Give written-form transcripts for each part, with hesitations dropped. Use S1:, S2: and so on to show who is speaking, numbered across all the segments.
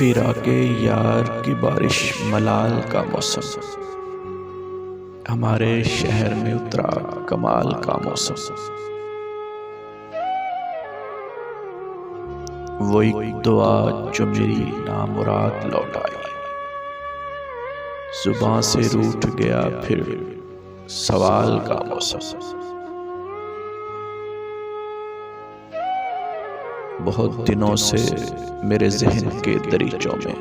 S1: फिराके यार की बारिश मलाल का मौसम, हमारे शहर में उतरा कमाल का मौसम। वो एक दुआ जो मेरी नामुराद लौट आई, जुबां से रूठ गया फिर सवाल का मौसम। बहुत दिनों से मेरे ज़हन के दरीचों में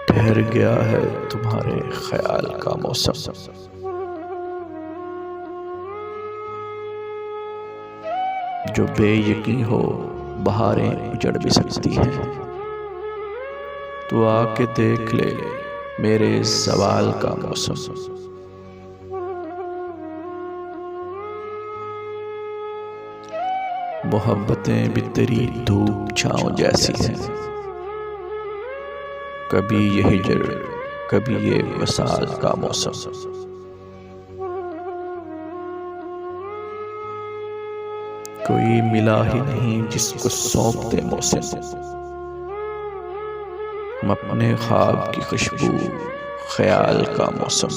S1: ठहर गया है तुम्हारे ख्याल का मौसम। जो बेयकीन हो बहारें उजड़ भी सकती हैं, तो आके देख ले मेरे सवाल का मौसम। मोहब्बतें भी तेरी धूप छाँव जैसी हैं, कभी ये हिजर कभी ये वसाल का मौसम। कोई मिला ही नहीं जिसको सौंप दे मौसम, हम अपने ख्वाब की खुशबू ख्याल का मौसम।